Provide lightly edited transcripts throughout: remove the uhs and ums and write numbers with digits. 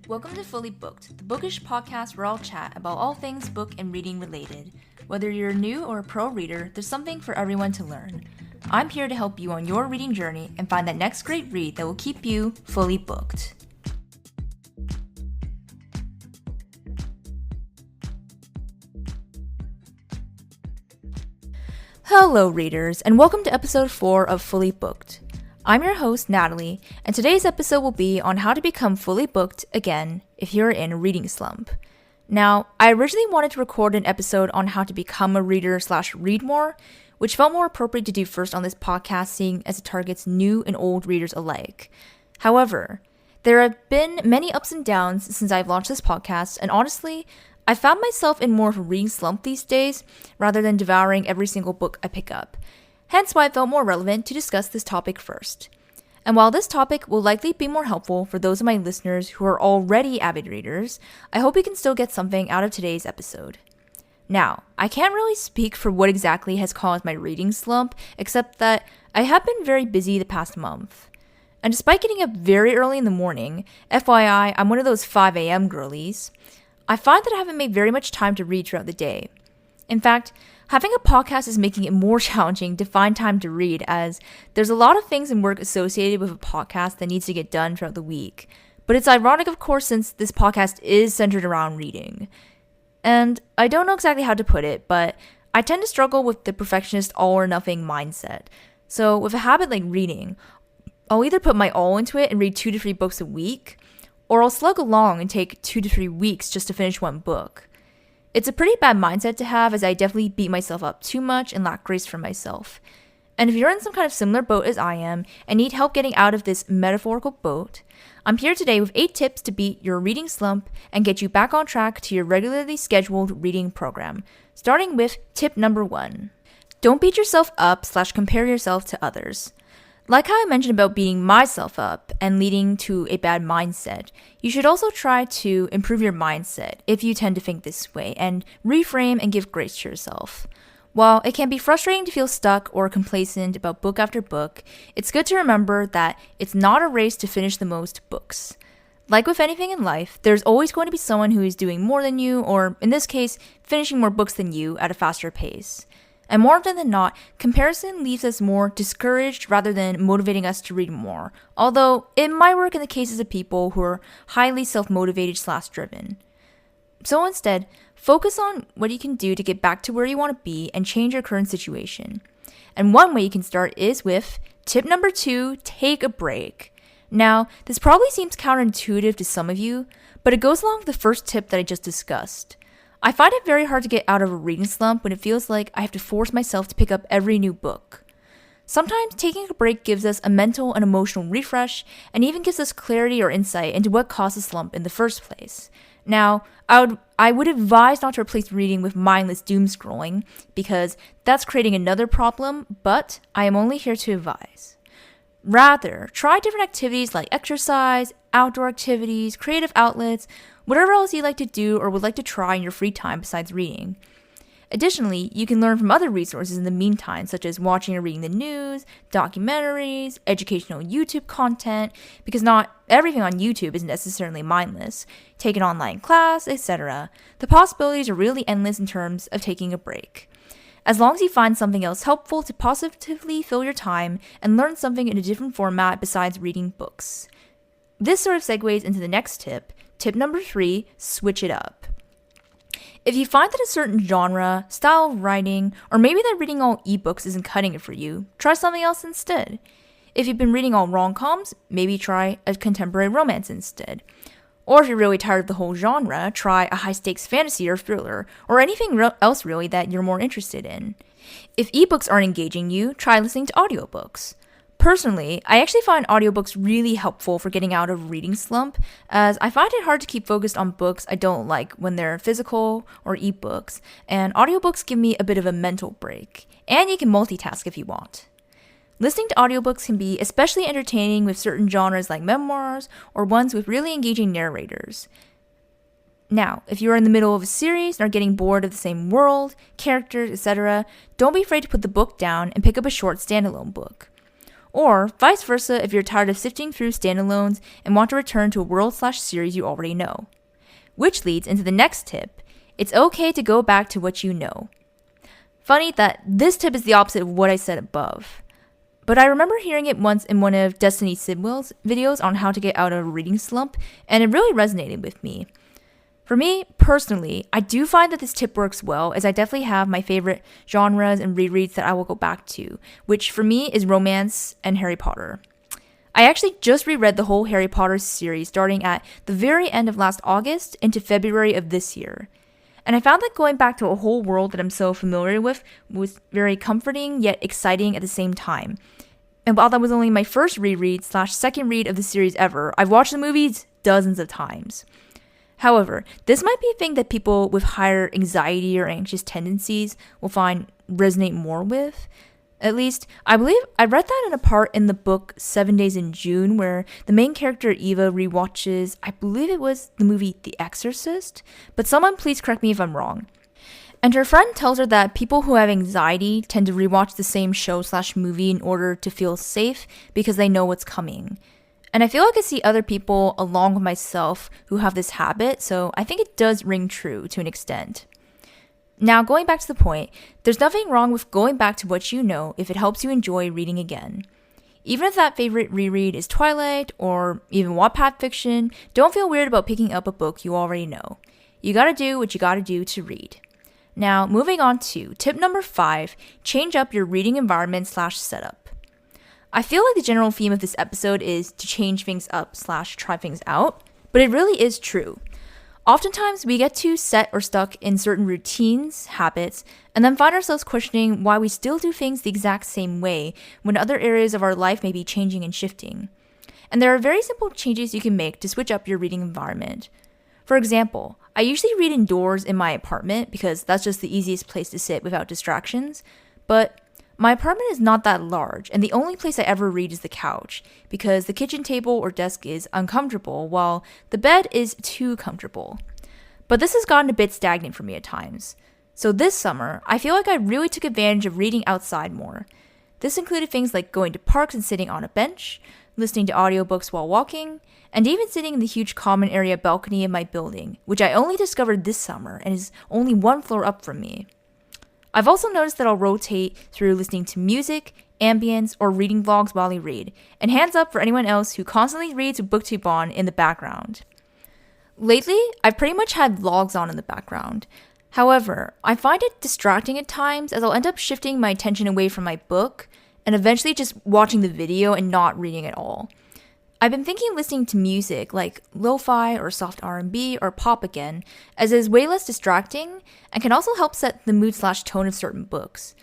Welcome to Fully Booked, the bookish podcast where I'll chat about all things book and reading related. Whether you're new or a pro reader, there's something for everyone to learn. I'm here to help you on your reading journey and find that next great read that will keep you fully booked. Hello readers, and welcome to episode 4 of Fully Booked. I'm your host, Natalie, and today's episode will be on how to become fully booked again if you're in a reading slump. Now, I originally wanted to record an episode on how to become a reader/read more, which felt more appropriate to do first on this podcast, seeing as it targets new and old readers alike. However, there have been many ups and downs since I've launched this podcast, and honestly, I found myself in more of a reading slump these days, rather than devouring every single book I pick up. Hence why it felt more relevant to discuss this topic first. And while this topic will likely be more helpful for those of my listeners who are already avid readers, I hope you can still get something out of today's episode. Now, I can't really speak for what exactly has caused my reading slump, except that I have been very busy the past month. And despite getting up very early in the morning, FYI, I'm one of those 5 a.m. girlies, I find that I haven't made very much time to read throughout the day. In fact, having a podcast is making it more challenging to find time to read, as there's a lot of things in work associated with a podcast that needs to get done throughout the week. But it's ironic, of course, since this podcast is centered around reading. And I don't know exactly how to put it, but I tend to struggle with the perfectionist all-or-nothing mindset. So with a habit like reading, I'll either put my all into it and read 2 to 3 books a week, or I'll slug along and take 2 to 3 weeks just to finish one book. It's a pretty bad mindset to have, as I definitely beat myself up too much and lack grace for myself. And if you're in some kind of similar boat as I am and need help getting out of this metaphorical boat, I'm here today with 8 tips to beat your reading slump and get you back on track to your regularly scheduled reading program. Starting with tip number 1. Don't beat yourself up/compare yourself to others. Like how I mentioned about beating myself up and leading to a bad mindset, you should also try to improve your mindset if you tend to think this way and reframe and give grace to yourself. While it can be frustrating to feel stuck or complacent about book after book, it's good to remember that it's not a race to finish the most books. Like with anything in life, there's always going to be someone who is doing more than you, or in this case, finishing more books than you at a faster pace. And more often than not, comparison leaves us more discouraged rather than motivating us to read more, although it might work in the cases of people who are highly self-motivated/driven. So instead, focus on what you can do to get back to where you want to be and change your current situation. And one way you can start is with tip number 2, take a break. Now, this probably seems counterintuitive to some of you, but it goes along with the first tip that I just discussed. I find it very hard to get out of a reading slump when it feels like I have to force myself to pick up every new book. Sometimes taking a break gives us a mental and emotional refresh and even gives us clarity or insight into what caused the slump in the first place. Now, I would advise not to replace reading with mindless doom scrolling because that's creating another problem, but I am only here to advise. Rather, try different activities like exercise, outdoor activities, creative outlets, whatever else you like to do or would like to try in your free time besides reading. Additionally, you can learn from other resources in the meantime, such as watching or reading the news, documentaries, educational YouTube content, because not everything on YouTube is necessarily mindless. Take an online class, etc. The possibilities are really endless in terms of taking a break. As long as you find something else helpful to positively fill your time and learn something in a different format besides reading books. This sort of segues into the next tip. Tip number 3, switch it up. If you find that a certain genre, style of writing, or maybe that reading all ebooks isn't cutting it for you, try something else instead. If you've been reading all rom-coms, maybe try a contemporary romance instead. Or if you're really tired of the whole genre, try a high-stakes fantasy or thriller, or anything else really that you're more interested in. If ebooks aren't engaging you, try listening to audiobooks. Personally, I actually find audiobooks really helpful for getting out of a reading slump, as I find it hard to keep focused on books I don't like when they're physical or ebooks, and audiobooks give me a bit of a mental break, and you can multitask if you want. Listening to audiobooks can be especially entertaining with certain genres like memoirs or ones with really engaging narrators. Now, if you're in the middle of a series and are getting bored of the same world, characters, etc., don't be afraid to put the book down and pick up a short standalone book. Or vice versa if you're tired of sifting through standalones and want to return to a world/series you already know. Which leads into the next tip. It's okay to go back to what you know. Funny that this tip is the opposite of what I said above. But I remember hearing it once in one of Destiny Sidwell's videos on how to get out of a reading slump, and it really resonated with me. For me, personally, I do find that this tip works well, as I definitely have my favorite genres and rereads that I will go back to, which for me is romance and Harry Potter. I actually just reread the whole Harry Potter series starting at the very end of last August into February of this year. And I found that going back to a whole world that I'm so familiar with was very comforting yet exciting at the same time. And while that was only my first reread/second read of the series ever, I've watched the movies dozens of times. However, this might be a thing that people with higher anxiety or anxious tendencies will find resonate more with. At least, I believe I read that in a part in the book 7 Days in June where the main character Eva rewatches, I believe it was the movie The Exorcist, but someone please correct me if I'm wrong. And her friend tells her that people who have anxiety tend to rewatch the same show/movie in order to feel safe because they know what's coming. And I feel like I see other people along with myself who have this habit, so I think it does ring true to an extent. Now, going back to the point, there's nothing wrong with going back to what you know if it helps you enjoy reading again. Even if that favorite reread is Twilight or even Wattpad fiction, don't feel weird about picking up a book you already know. You gotta do what you gotta do to read. Now, moving on to tip number 5, change up your reading environment/setup. I feel like the general theme of this episode is to change things up/try things out, but it really is true. Oftentimes, we get too set or stuck in certain routines, habits, and then find ourselves questioning why we still do things the exact same way when other areas of our life may be changing and shifting. And there are very simple changes you can make to switch up your reading environment. For example, I usually read indoors in my apartment because that's just the easiest place to sit without distractions, but my apartment is not that large, and the only place I ever read is the couch, because the kitchen table or desk is uncomfortable, while the bed is too comfortable. But this has gotten a bit stagnant for me at times. So this summer, I feel like I really took advantage of reading outside more. This included things like going to parks and sitting on a bench, listening to audiobooks while walking, and even sitting in the huge common area balcony of my building, which I only discovered this summer and is only one floor up from me. I've also noticed that I'll rotate through listening to music, ambience, or reading vlogs while I read, and hands up for anyone else who constantly reads with Booktube on in the background. Lately, I've pretty much had vlogs on in the background. However, I find it distracting at times as I'll end up shifting my attention away from my book and eventually just watching the video and not reading at all. I've been thinking of listening to music like lo-fi or soft R&B or pop again, as it is way less distracting and can also help set the mood/tone of certain books.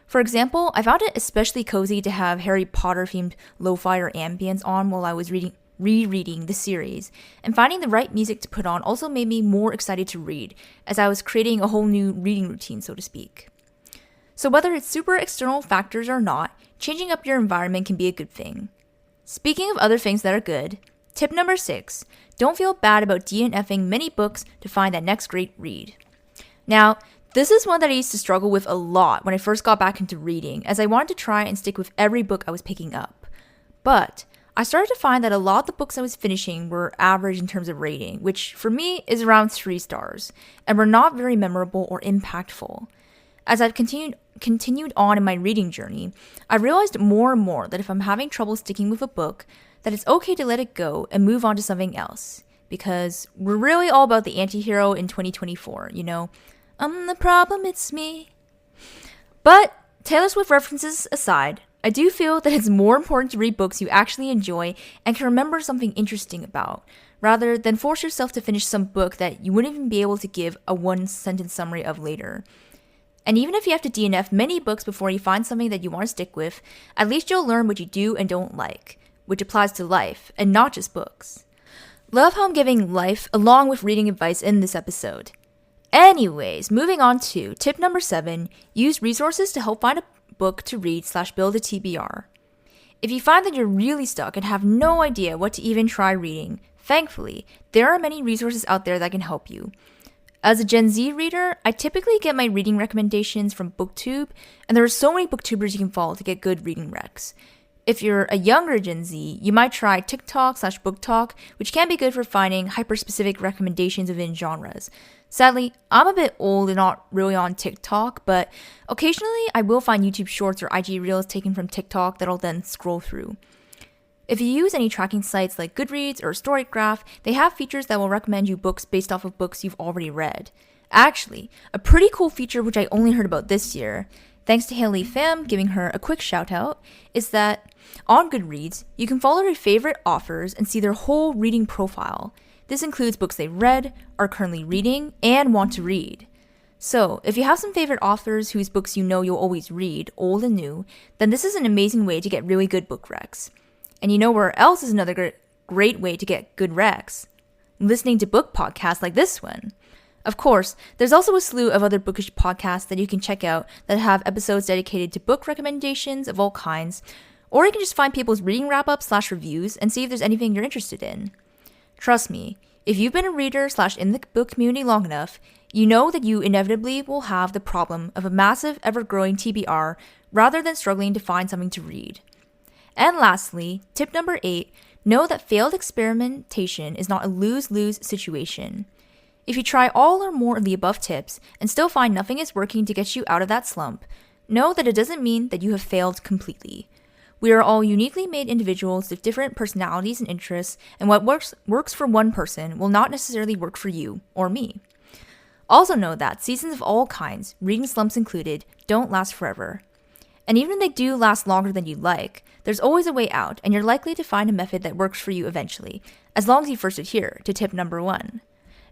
For example, I found it especially cozy to have Harry Potter themed lo-fi or ambience on while I was rereading the series, and finding the right music to put on also made me more excited to read, as I was creating a whole new reading routine, so to speak. So whether it's super external factors or not, changing up your environment can be a good thing. Speaking of other things that are good, tip number 6, don't feel bad about DNF'ing many books to find that next great read. Now, this is one that I used to struggle with a lot when I first got back into reading, as I wanted to try and stick with every book I was picking up. But I started to find that a lot of the books I was finishing were average in terms of rating, which for me is around 3 stars, and were not very memorable or impactful. As I've continued on in my reading journey, I realized more and more that if I'm having trouble sticking with a book, that it's okay to let it go and move on to something else. Because we're really all about the anti-hero in 2024, you know? I'm the problem, it's me. But Taylor Swift references aside, I do feel that it's more important to read books you actually enjoy and can remember something interesting about, rather than force yourself to finish some book that you wouldn't even be able to give a one-sentence summary of later. And even if you have to DNF many books before you find something that you want to stick with, at least you'll learn what you do and don't like, which applies to life, and not just books. Love how I'm giving life along with reading advice in this episode. Anyways, moving on to tip number 7, use resources to help find a book to read/build a TBR. If you find that you're really stuck and have no idea what to even try reading, thankfully, there are many resources out there that can help you. As a Gen Z reader, I typically get my reading recommendations from Booktube, and there are so many booktubers you can follow to get good reading recs. If you're a younger Gen Z, you might try TikTok/BookTok, which can be good for finding hyper-specific recommendations within genres. Sadly, I'm a bit old and not really on TikTok, but occasionally I will find YouTube Shorts or IG Reels taken from TikTok that I'll then scroll through. If you use any tracking sites like Goodreads or StoryGraph, they have features that will recommend you books based off of books you've already read. Actually, a pretty cool feature which I only heard about this year, thanks to Haley Pham giving her a quick shout out, is that on Goodreads, you can follow your favorite authors and see their whole reading profile. This includes books they've read, are currently reading, and want to read. So, if you have some favorite authors whose books you know you'll always read, old and new, then this is an amazing way to get really good book recs. And you know where else is another great way to get good recs? Listening to book podcasts like this one. Of course, there's also a slew of other bookish podcasts that you can check out that have episodes dedicated to book recommendations of all kinds, or you can just find people's reading wrap-ups/reviews and see if there's anything you're interested in. Trust me, if you've been a reader/in the book community long enough, you know that you inevitably will have the problem of a massive, ever-growing TBR rather than struggling to find something to read. And lastly, tip number 8, know that failed experimentation is not a lose-lose situation. If you try all or more of the above tips and still find nothing is working to get you out of that slump, know that it doesn't mean that you have failed completely. We are all uniquely made individuals with different personalities and interests, and what works for one person will not necessarily work for you or me. Also know that seasons of all kinds, reading slumps included, don't last forever. And even if they do last longer than you'd like, there's always a way out, and you're likely to find a method that works for you eventually, as long as you first adhere to tip number 1.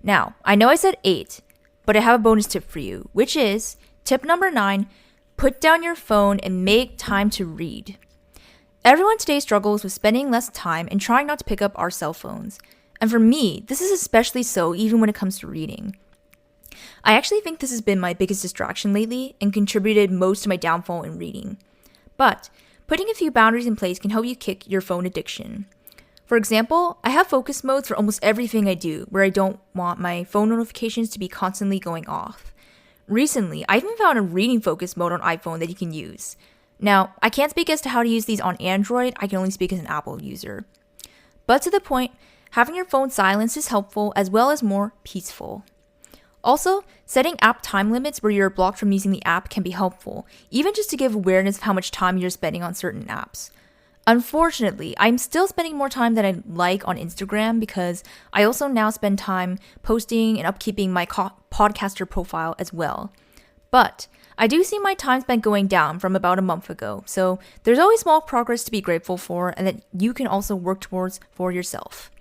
Now, I know I said 8, but I have a bonus tip for you, which is tip number 9, put down your phone and make time to read. Everyone today struggles with spending less time and trying not to pick up our cell phones. And for me, this is especially so even when it comes to reading. I actually think this has been my biggest distraction lately and contributed most to my downfall in reading. But putting a few boundaries in place can help you kick your phone addiction. For example, I have focus modes for almost everything I do where I don't want my phone notifications to be constantly going off. Recently, I even found a reading focus mode on iPhone that you can use. Now, I can't speak as to how to use these on Android, I can only speak as an Apple user. But to the point, having your phone silenced is helpful as well as more peaceful. Also, setting app time limits where you're blocked from using the app can be helpful, even just to give awareness of how much time you're spending on certain apps. Unfortunately, I'm still spending more time than I'd like on Instagram because I also now spend time posting and upkeeping my podcaster profile as well. But I do see my time spent going down from about a month ago, so there's always small progress to be grateful for and that you can also work towards for yourself.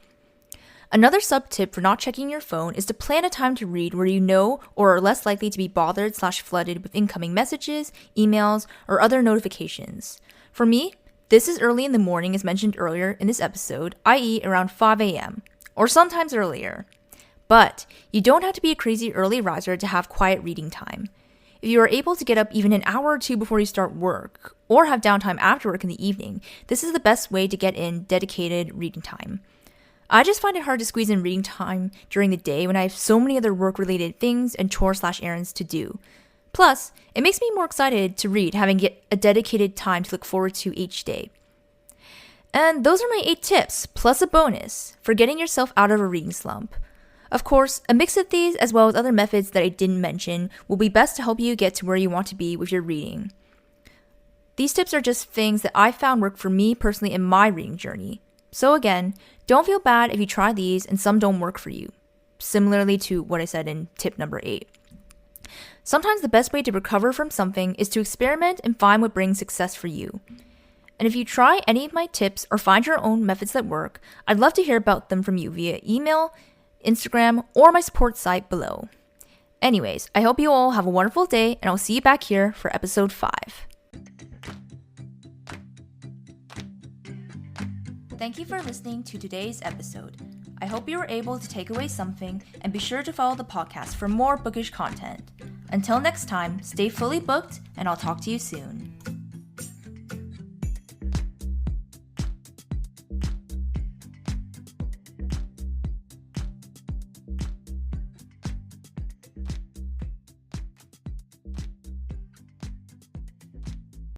Another sub-tip for not checking your phone is to plan a time to read where you know or are less likely to be bothered/flooded with incoming messages, emails, or other notifications. For me, this is early in the morning as mentioned earlier in this episode, i.e. around 5 a.m., or sometimes earlier. But you don't have to be a crazy early riser to have quiet reading time. If you are able to get up even an hour or two before you start work, or have downtime after work in the evening, this is the best way to get in dedicated reading time. I just find it hard to squeeze in reading time during the day when I have so many other work-related things and chores/errands to do. Plus, it makes me more excited to read having a dedicated time to look forward to each day. And those are my 8 tips, plus a bonus, for getting yourself out of a reading slump. Of course, a mix of these, as well as other methods that I didn't mention, will be best to help you get to where you want to be with your reading. These tips are just things that I found work for me personally in my reading journey. So again, don't feel bad if you try these and some don't work for you, similarly to what I said in tip number 8. Sometimes the best way to recover from something is to experiment and find what brings success for you. And if you try any of my tips or find your own methods that work, I'd love to hear about them from you via email, Instagram, or my support site below. Anyways, I hope you all have a wonderful day, and I'll see you back here for episode 5. Thank you for listening to today's episode. I hope you were able to take away something, and be sure to follow the podcast for more bookish content. Until next time, stay fully booked, and I'll talk to you soon.